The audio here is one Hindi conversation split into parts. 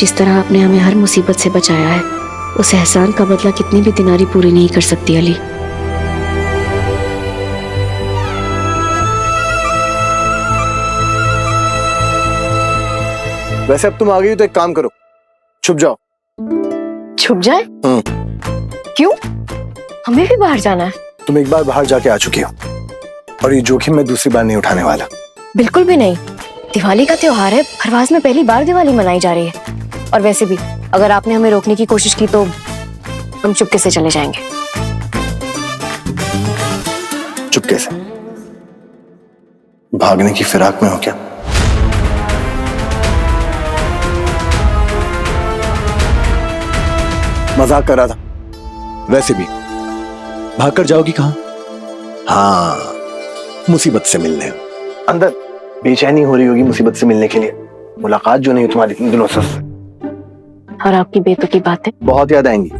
जिस तरह आपने हमें हर मुसीबत से बचाया है, उस एहसान का बदला कितनी भी दिनारी पूरी नहीं कर सकती अली। वैसे अब तुम आ गई हो तो एक काम करो, छुप जाओ। छुप जाए? क्यों? हमें भी बाहर जाना है। तुम एक बार बाहर जाके आ चुकी हो और ये जोखिम मैं दूसरी बार नहीं उठाने वाला। बिल्कुल भी नहीं। दिवाली का त्योहार है, परवाज़ में पहली बार दिवाली मनाई जा रही है। और वैसे भी अगर आपने हमें रोकने की कोशिश की तो हम चुपके से चले जाएंगे। चुपके से? भागने की फिराक में हो क्या? मजाक कर रहा था। वैसे भी भागकर जाओगी कहां? हाँ, मुसीबत से मिलने। अंदर बेचैनी हो रही होगी मुसीबत से मिलने के लिए। मुलाकात जो नहीं हुई तुम्हारी इतने दिनों से। और आपकी बेतुकी बातें बहुत याद आएंगी।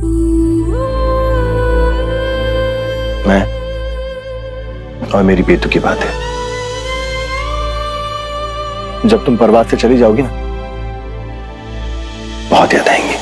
मैं और मेरी बेतुकी बातें। जब तुम परवाज़ से चली जाओगी ना, बहुत याद आएंगी।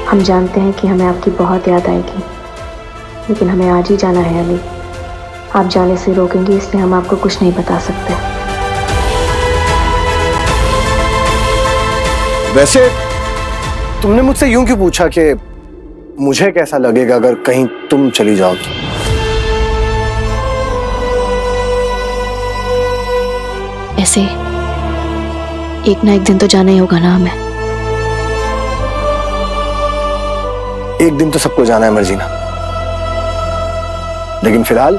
हम जानते हैं कि हमें आपकी बहुत याद आएगी, लेकिन हमें आज ही जाना है अली। आप जाने से रोकेंगे इसलिए हम आपको कुछ नहीं बता सकते। वैसे तुमने मुझसे यूं क्यों पूछा कि मुझे कैसा लगेगा अगर कहीं तुम चली जाओ तो? ऐसे एक ना एक दिन तो जाना ही होगा ना हमें। एक दिन तो सबको जाना है मर्जीना, लेकिन फिलहाल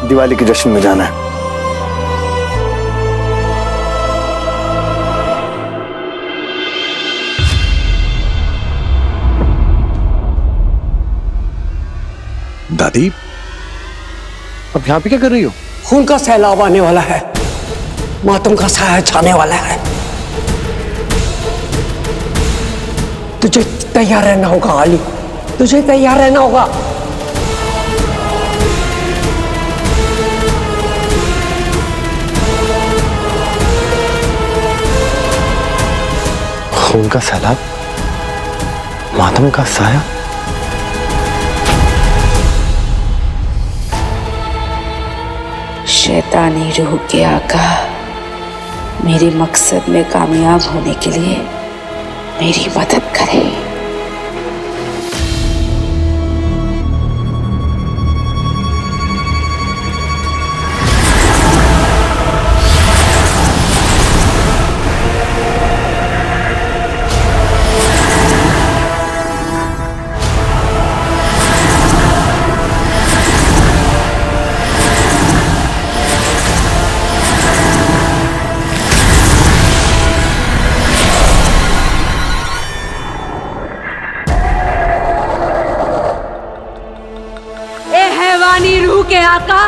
दिवाली के जश्न में जाना है। दादी, अब यहां पे क्या कर रही हो? खून का सैलाब आने वाला है, मातम का साया छाने वाला है। तुझे तैयार रहना होगा अली, तुझे तैयार रहना होगा। खून का सैलाब, मातम का साया। शैतानी रूह के आका, मेरे मकसद में कामयाब होने के लिए मेरी मदद करें। रूह के आका,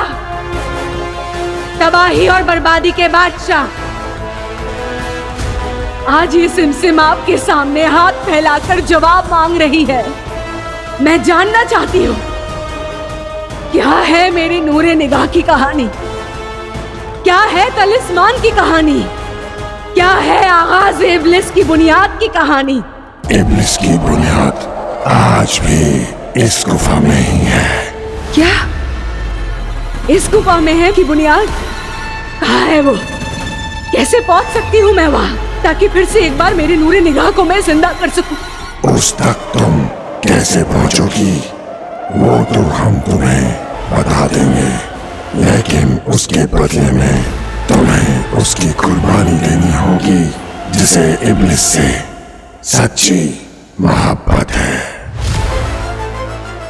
तबाही और बर्बादी के बादशाह, आज ये सिमसिम आपके सामने हाथ फैलाकर जवाब मांग रही है। मैं जानना चाहती हूँ, क्या है मेरी नूरे निगाह की कहानी? क्या है तलिस्मान की कहानी? क्या है आगाज इब्लिस की बुनियाद की कहानी? इब्लिस की बुनियाद आज भी इस गुफा में ही है। क्या इस गुफा में है कि बुनियाद? कहाँ है वो? कैसे पहुंच सकती हूँ मैं वहां, ताकि फिर से एक बार मेरी नूरे निगाह को मैं जिंदा कर सकूं? उस तक तुम कैसे पहुंचोगी वो तो हम तुम्हें बता देंगे, लेकिन उसके बदले में तुम्हें उसकी कुर्बानी देनी होगी, जिसे इब्लिस से सच्ची मोहब्बत है।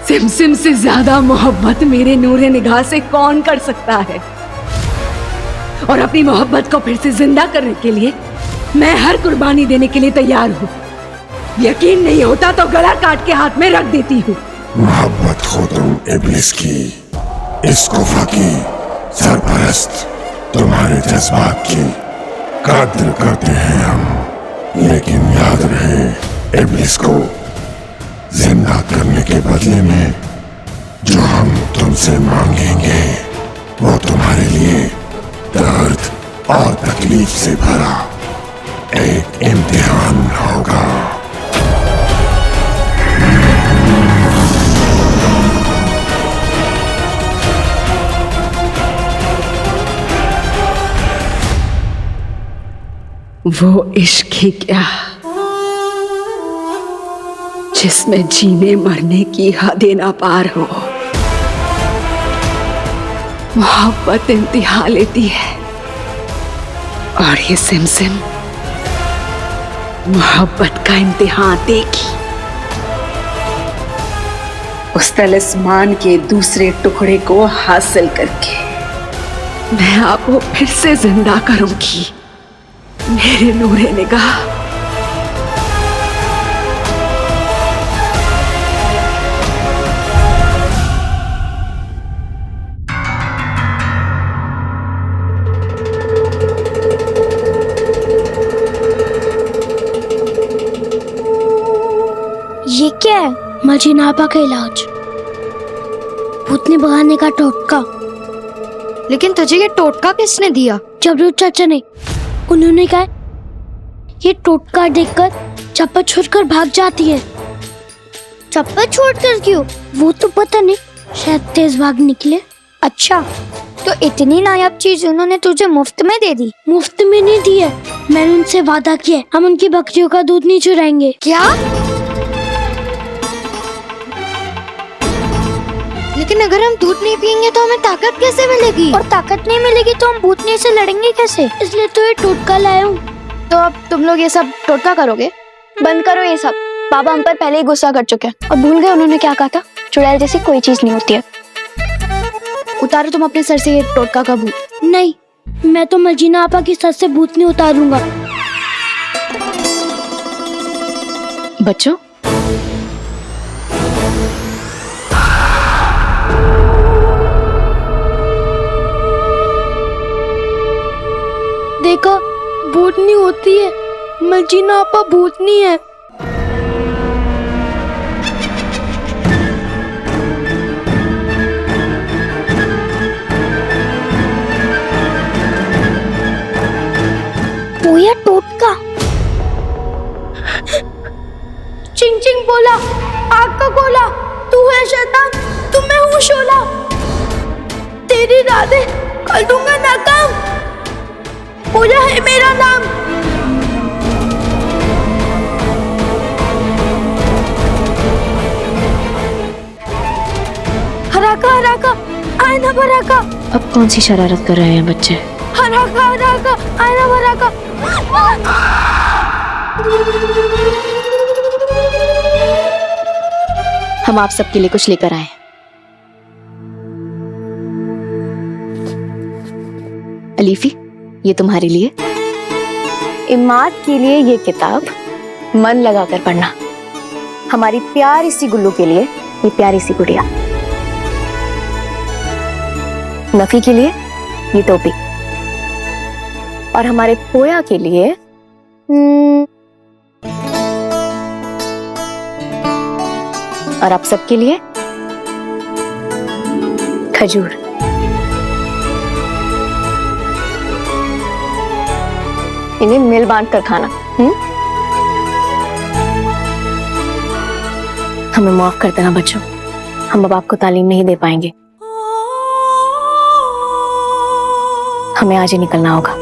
सिमसिम से ज्यादा मोहब्बत मेरे नूरे निगाह से कौन कर सकता है? और अपनी मोहब्बत को फिर से जिंदा करने के लिए मैं हर कुर्बानी देने के लिए तैयार हूँ। यकीन नहीं होता तो गला काट के हाथ में रख देती हूँ। मोहब्बत हो तुम इब्लिस की, इस गुफा की सरपरस्त, तुम्हारे जज्बात की कद्र करते हैं हम, लेकिन याद रहे इब्लिस को जिंदा करने के बदले में जो हम तुमसे मांगेंगे वो तुम्हारे लिए दर्द और तकलीफ से भरा एक इम्तिहान होगा। वो इश्क ही क्या जिसमें जीने मरने की हदें ना पार हो। मोहब्बत इंतहा लेती है और ये सिमसिम मोहब्बत का इम्तिहान देगी। उस तलिस्मान के दूसरे टुकड़े को हासिल करके मैं आपको फिर से जिंदा करूंगी, मेरे नूरे निगाह। ये क्या है? मजीना आपा का इलाज, भूतनी भगाने का टोटका। लेकिन तुझे ये टोटका किसने दिया? जबरूद चाचा ने। उन्होंने कहा ये टोटका देखकर चप्पा छोड़कर भाग जाती है। चप्पा छोड़कर क्यों? वो तो पता नहीं, शायद तेज भाग निकले। अच्छा, तो इतनी नायाब चीज उन्होंने तुझे मुफ्त में दे दी? मुफ्त में नहीं दी है, मैंने उनसे वादा किया है, हम उनकी बकरियों का दूध नहीं चुराएंगे। क्या? लेकिन अगर हम दूध नहीं पियेंगे तो हमें ताकत कैसे मिलेगी? और ताकत नहीं मिलेगी तो हम भूतनी से लड़ेंगे कैसे? इसलिए तो ये टोटका लाया हूँ। तो अब तुम लोग ये सब टोटका करोगे? बंद करो ये सब, बाबा हम पर पहले ही गुस्सा कर चुके हैं और भूल गए उन्होंने क्या कहा था। चुड़ैल जैसी कोई चीज नहीं होती है। उतारो तुम अपने सर से ये टोटका का भूत। नहीं, मैं तो मजीना आपा की सर से भूतनी उतारूंगा। बच्चों, देखो, भूतनी होती है, मजीना आपा भूतनी है। वो या टोटका। चिंग चिंग बोला, आग का गोला, तू है शैतान, तू मैं हूँ शोला। तेरी राधे कर दूंगा नाकाम, पूजा है मेरा नाम। हराका हराका आईना भराका। अब कौन सी शरारत कर रहे हैं बच्चे? हराका हराका आईना भराका। हम आप सबके लिए कुछ लेकर आए। अलीफी, ये तुम्हारे लिए। इमाद के लिए ये किताब मन लगाकर पढ़ना। हमारी प्यारी सी गुल्लू के लिए ये प्यारी सी गुड़िया। नफी के लिए ये टोपी। और हमारे पोया के लिए और आप सबके लिए खजूर। इन्हें मिल बांट कर खाना। हमें माफ कर देना बच्चों, हम अब आपको तालीम नहीं दे पाएंगे। हमें आज ही निकलना होगा।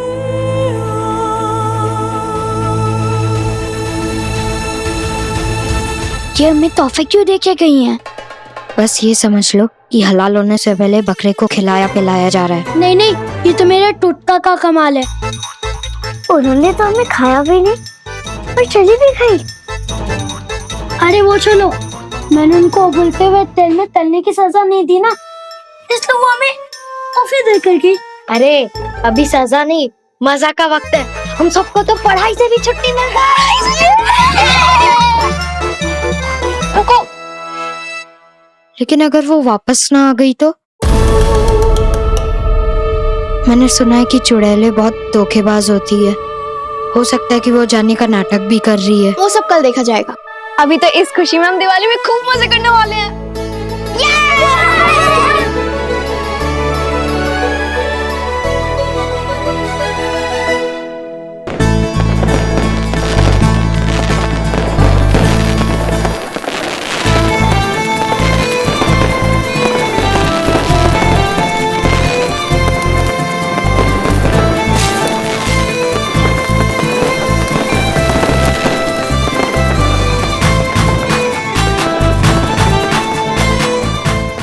ये हमें तोहफे क्यों देके गई हैं? बस ये समझ लो कि हलाल होने से पहले बकरे को खिलाया पिलाया जा रहा है। नहीं नहीं, ये तो मेरे टोटका का कमाल है। उन्होंने तो हमें खाया भी नहीं और चली भी गई। अरे वो चलो, मैंने उनको उबलते हुए तेल में तलने की सजा नहीं दी ना, इसलिए वो हमें तोहफे देकर गई। अरे अभी सजा नहीं, मजा का वक्त है। हम सबको तो पढ़ाई से भी छुट्टी मिल गई। रुको, लेकिन अगर वो वापस ना आ गई तो? मैंने सुना है कि चुड़ैलें बहुत धोखेबाज होती है। हो सकता है कि वो जाने का नाटक भी कर रही है। वो सब कल देखा जाएगा। अभी तो इस खुशी में हम दिवाली में खूब मजे करने वाले हैं।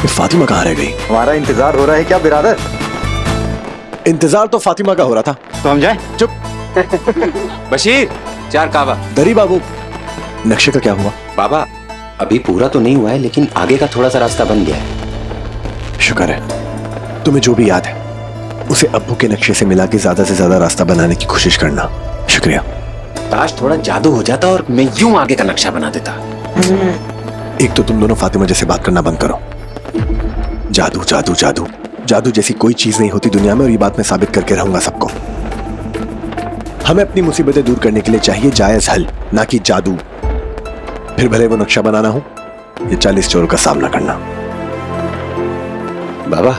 फातिमा कहाँ रह गई? हमारा इंतजार हो रहा है क्या बिरादर? इंतजार तो फातिमा का हो रहा था। तो हम जाएं? चुप। बशीर, 4 कावा। दरी बाबू, नक्शे का क्या हुआ? बाबा, अभी पूरा तो नहीं हुआ है, लेकिन आगे का थोड़ा सा रास्ता बन गया है। शुक्र है। तुम्हें जो भी याद है उसे अब्बू के नक्शे से मिला के ज्यादा से ज्यादा रास्ता बनाने की कोशिश करना। शुक्रिया। काश थोड़ा जादू हो जाता और मैं यूं आगे का नक्शा बना देता। एक तो तुम दोनों फातिमा जैसे बात करना बंद करो। जादू जादू जादू जादू जैसी कोई चीज नहीं होती दुनिया में, और ये बात मैं साबित करके रहूंगा सबको। हमें अपनी मुसीबतें दूर करने के लिए चाहिए जायज हल, ना कि जादू। फिर भले वो नक्शा बनाना हो या 40 चोरों का सामना करना। बाबा,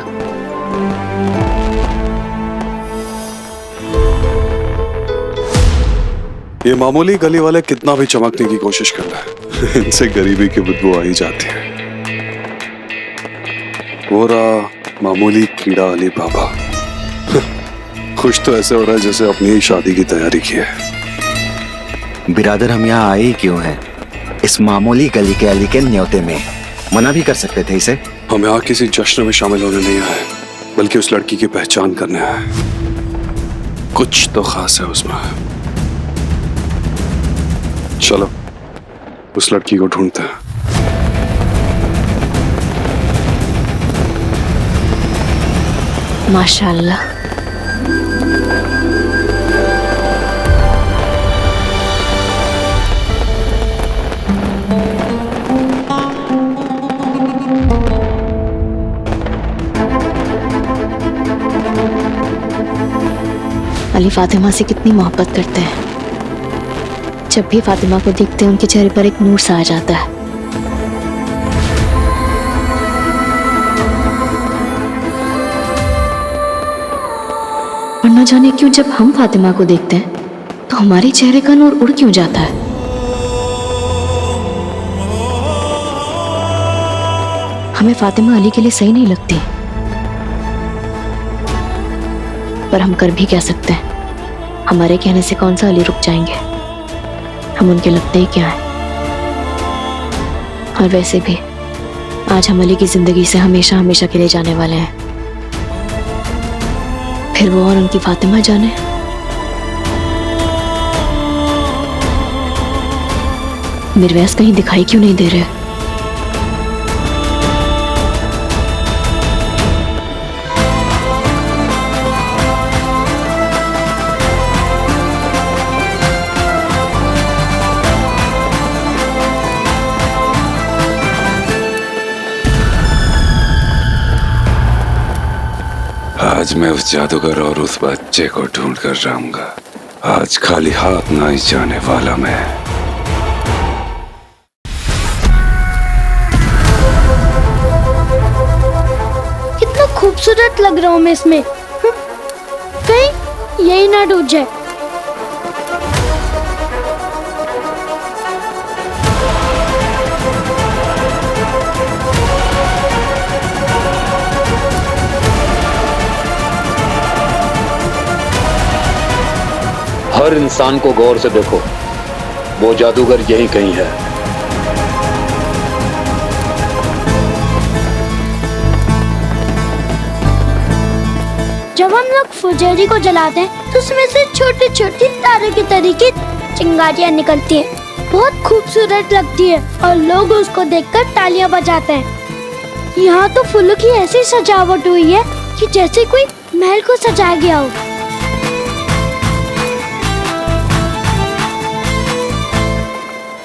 ये मामूली गली वाले कितना भी चमकने की कोशिश कर रहे हैं, इनसे गरीबी की बदबू आ ही जाती है। वो रहा मामूली कीड़ा अली बाबा। खुश तो ऐसे हो रहा है जैसे अपनी ही शादी की तैयारी की है। बिरादर, हम यहाँ आए ही क्यों हैं? इस मामूली गली के अली के न्योते में मना भी कर सकते थे इसे। हम यहाँ किसी जश्न में शामिल होने नहीं आए, बल्कि उस लड़की की पहचान करने आए। कुछ तो खास है उसमें। चलो उस लड़की को ढूंढते हैं। माशाल्लाह। अली फातिमा से कितनी मोहब्बत करते हैं। जब भी फातिमा को देखते हैं उनके चेहरे पर एक नूर सा आ जाता है। और न जाने क्यों जब हम फातिमा को देखते हैं तो हमारे चेहरे का नूर उड़ क्यों जाता है। हमें फातिमा अली के लिए सही नहीं लगती, पर हम कर भी क्या सकते हैं। हमारे कहने से कौन सा अली रुक जाएंगे। हम उनके लगते ही क्या है। और वैसे भी आज हम अली की जिंदगी से हमेशा हमेशा के लिए जाने वाले हैं। फिर वो और उनकी फातिमा जाने। मिर्वैस कहीं दिखाई क्यों नहीं दे रहे। आज मैं उस जादूगर और उस बच्चे को ढूंढ कर जाऊंगा। आज खाली हाथ नहीं जाने वाला मैं। कितना खूबसूरत लग रहा हूँ मैं इसमें। कहीं यही ना टूट जाए। हर इंसान को गौर से देखो, वो जादूगर यहीं कहीं है। जब हम लोग फुलझड़ी को जलाते हैं तो उसमें से छोटी छोटी तारों की तरीके चिंगारियां निकलती हैं। बहुत खूबसूरत लगती है और लोग उसको देखकर तालियां बजाते हैं। यहाँ तो फूलों की ऐसी सजावट हुई है कि जैसे कोई महल को सजाया गया हो।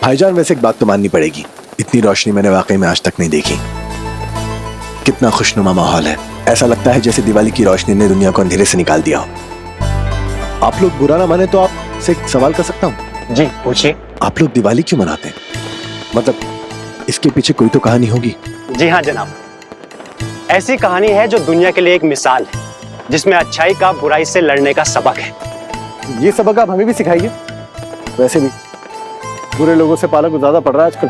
भाईजान वैसे एक बात तो माननी पड़ेगी, इतनी रोशनी मैंने वाकई में आज तक नहीं देखी। कितना खुशनुमा माहौल है, ऐसा लगता है जैसे दिवाली की रोशनी ने दुनिया को अंधेरे से निकाल दिया हो। आप लोग बुरा ना माने तो आपसे एक सवाल कर सकता हूँ? जी पूछिए। आप लोग दिवाली क्यों मनाते हैं? मतलब इसके पीछे कोई तो कहानी होगी। जी हाँ जनाब, ऐसी कहानी है जो दुनिया के लिए एक मिसाल है, जिसमें अच्छाई का बुराई से लड़ने का सबक है। ये सबक आप हमें भी सिखाइए। वैसे भी बुरे लोगों से पाला कुछ ज्यादा पड़ रहा है आजकल।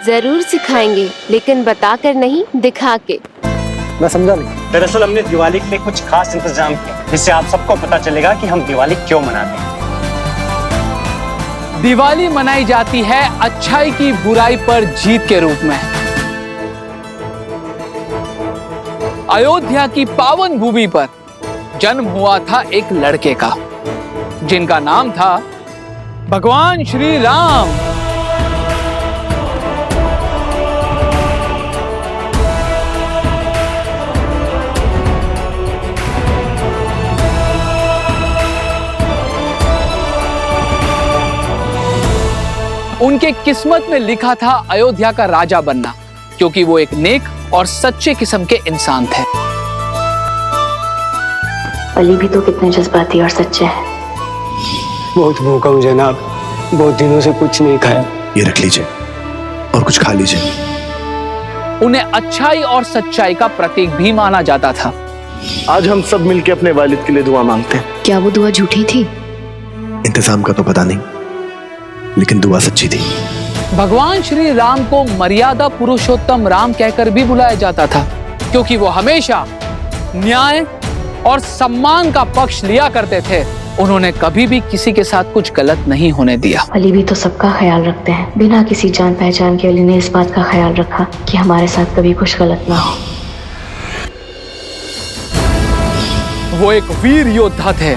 जरूर सिखाएंगे, लेकिन बताकर नहीं, दिखा के। मैं समझा नहीं। दरअसल हमने दिवाली के लिए कुछ खास इंतजाम किए, जिससे आप सबको पता चलेगा कि हम दिवाली क्यों मनाते हैं। दिवाली मनाई जाती है अच्छाई की बुराई पर जीत के रूप में। अयोध्या की पावन भूमि पर जन्म हुआ था एक लड़के का, जिनका नाम था भगवान श्री राम। उनके किस्मत में लिखा था अयोध्या का राजा बनना, क्योंकि वो एक नेक और सच्चे किस्म के इंसान थे। अली भी तो कितने जज्बाती और सच्चे हैं। बहुत भूखा हूँ जनाब, बहुत दिनों से कुछ नहीं खाया। ये रख लीजिए और कुछ खा लीजिए। उन्हें अच्छाई और सच्चाई का प्रतीक भी माना जाता था। आज हम सब मिलके अपने वालिद के लिए दुआ मांगते हैं। क्या वो दुआ झूठी थी? इंतजाम का तो पता नहीं, लेकिन दुआ सच्ची थी। भगवान श्री राम को मर्यादा पुरुषोत्तम राम कहकर भी बुलाया जाता था, क्योंकि वो हमेशा न्याय और सम्मान का पक्ष लिया करते थे। उन्होंने कभी भी किसी के साथ कुछ गलत नहीं होने दिया। अली भी तो सबका ख्याल रखते हैं। बिना किसी जान पहचान के अली ने इस बात का ख्याल रखा कि हमारे साथ कभी कुछ गलत ना हो। वो एक वीर योद्धा थे।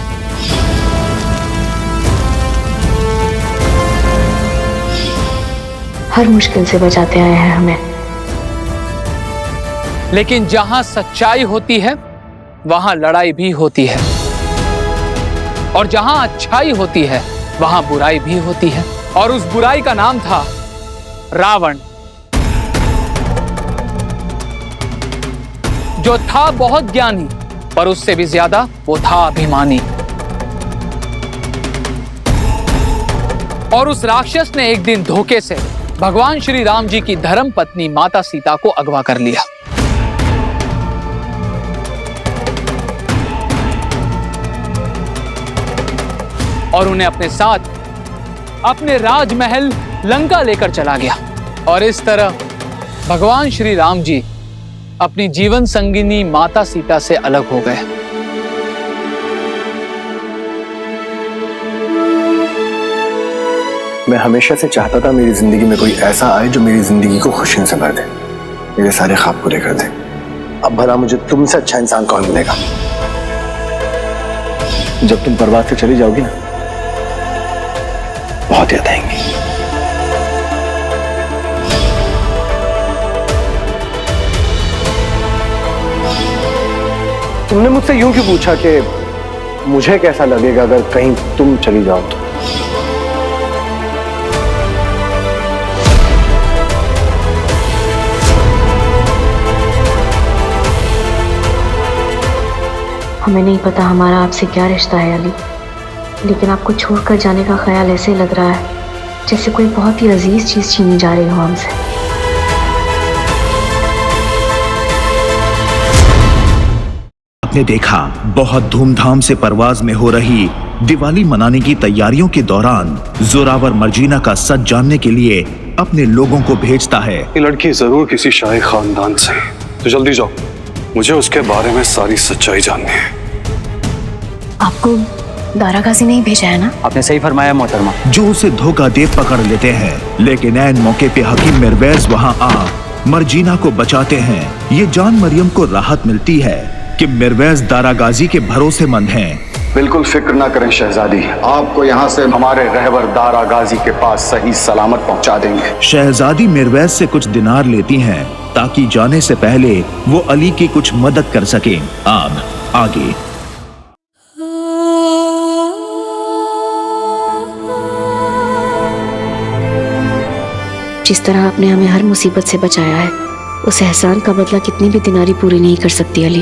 हर मुश्किल से बचाते आए हैं हमें। लेकिन जहां सच्चाई होती है वहां लड़ाई भी होती है, और जहां अच्छाई होती है वहां बुराई भी होती है। और उस बुराई का नाम था रावण, जो था बहुत ज्ञानी, पर उससे भी ज्यादा वो था अभिमानी। और उस राक्षस ने एक दिन धोखे से भगवान श्री राम जी की धर्म पत्नी माता सीता को अगवा कर लिया। और उन्हें अपने साथ अपने राजमहल लंका लेकर चला गया। और इस तरह भगवान श्री राम जी अपनी जीवन संगिनी माता सीता से अलग हो गए। मैं हमेशा से चाहता था मेरी जिंदगी में कोई ऐसा आए जो मेरी जिंदगी को खुशियों से भर दे, मेरे सारे ख्वाब पूरे कर दे। अब भला मुझे तुमसे अच्छा इंसान कौन मिलेगा? जब तुम परवाज़ से चली जाओगी ना, बहुत याद आएंगी। तुमने मुझसे यूं क्यों पूछा कि मुझे कैसा लगेगा अगर कहीं तुम चली जाओ तो? हमें नहीं पता हमारा आपसे क्या रिश्ता है अली, लेकिन आपको छोड़कर जाने का ख्याल ऐसे लग रहा है जैसे कोई बहुत ही अजीज चीज छीनी जा रही हो हमसे। आपने देखा बहुत धूमधाम से परवाज में हो रही दिवाली मनाने की तैयारियों के दौरान जोरावर मर्जीना का सच जानने के लिए अपने लोगों को भेजता है। ये लड़की जरूर किसी शाही खानदान से, तो जल्दी जाओ, मुझे उसके बारे में सारी सच्चाई जाननी है। आपको दारागाजी नहीं भेजा है ना? आपने सही फरमाया मोहतरमा। जो उसे धोखा दे पकड़ लेते हैं, लेकिन ऐन मौके पे हकीम मिरवैज वहां आ मर्जीना को बचाते हैं। ये जान मरियम को राहत मिलती है कि मिरवैज दारागाजी के भरोसेमंद हैं। बिल्कुल फिक्र ना करें शहजादी, आपको यहाँ से हमारे रहबर दारागाजी के पास सही सलामत पहुँचा देंगे। शहजादी मिरवैज से कुछ दिनार लेती हैं ताकि जाने से पहले वो अली की कुछ मदद कर सकें। अब आगे। जिस तरह आपने हमें हर मुसीबत से बचाया है, उस एहसान का बदला कितनी भी दिनारी पूरी नहीं कर सकती अली।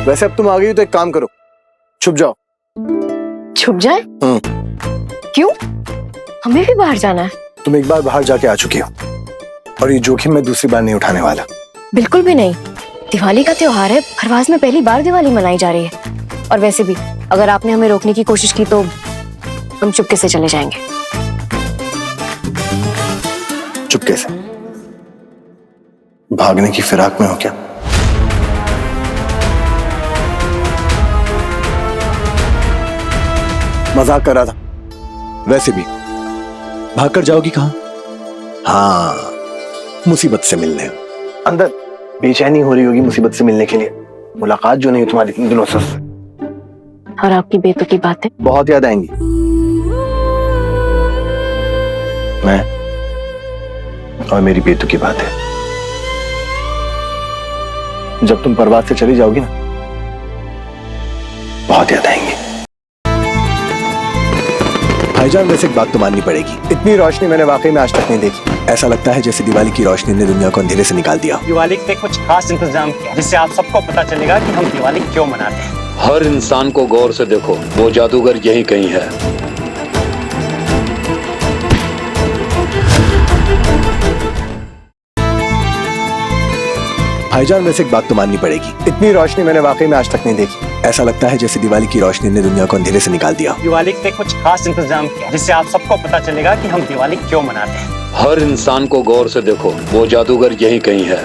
वैसे अब तुम आ गई हो तो एक काम करो, छुप जाओ। छुप जाए? क्यों? हमें भी बाहर जाना है। तुम एक बार बाहर जाके आ चुकी हो और ये जोखिम मैं दूसरी बार नहीं उठाने वाला। बिल्कुल भी नहीं। दिवाली का त्योहार है, खरवास में पहली बार दिवाली मनाई जा रही है। और वैसे भी अगर आपने हमें रोकने की कोशिश की तो हम चुपके से चले जाएंगे। चुपके से? भागने की फिराक में हो क्या? मजाक कर रहा था। वैसे भी भागकर जाओगी कहां? हाँ, मुसीबत से मिलने। अंदर बेचैनी हो रही होगी मुसीबत से मिलने के लिए। मुलाकात जो नहीं हुई तुम्हारी इतने दिनों से। और आपकी बेतुकी बातें बहुत याद आएंगी। मैं और मेरी बेतुकी बातें। जब तुम परवाज से चली जाओगी ना, बहुत याद आएंगी। भाईजान, वैसे एक बात तो माननी पड़ेगी, इतनी रोशनी मैंने वाकई में आज तक नहीं देखी। ऐसा लगता है जैसे दिवाली की रोशनी ने दुनिया को अंधेरे से निकाल दिया। दिवाली पे कुछ खास इंतजाम किया जिससे आप सबको पता चलेगा कि हम दिवाली क्यों मनाते हैं। हर इंसान को गौर से देखो, वो जादूगर यहीं कहीं है। भाईजान, वैसे एक बात तो माननी पड़ेगी, इतनी रोशनी मैंने वाकई में आज तक नहीं देखी। ऐसा लगता है जैसे दिवाली की रोशनी ने दुनिया को अंधेरे से निकाल दिया। दिवाली पे कुछ खास इंतजाम किया जिससे आप सबको पता चलेगा कि हम दिवाली क्यों मनाते हैं। हर इंसान को गौर से देखो, वो जादूगर यहीं कहीं है।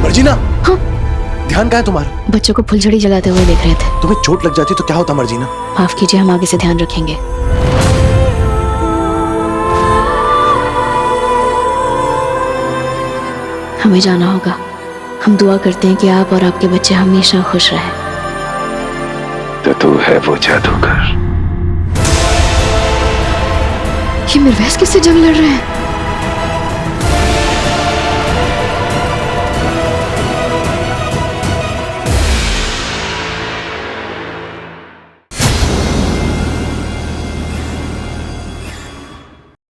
मर्जीना, हाँ? ध्यान कहाँ है तुम्हारा? बच्चों को फुलझड़ी जलाते हुए देख रहे थे। तुम्हें चोट लग जाती तो क्या होता मर्जीना? माफ कीजिए, हम आगे से ध्यान रखेंगे। हमें जाना होगा। हम दुआ करते हैं कि आप और आपके बच्चे हमेशा खुश रहें। तो तू है वो जादूगर। ये मिर्वेस किससे जंग लड़ रहे हैं?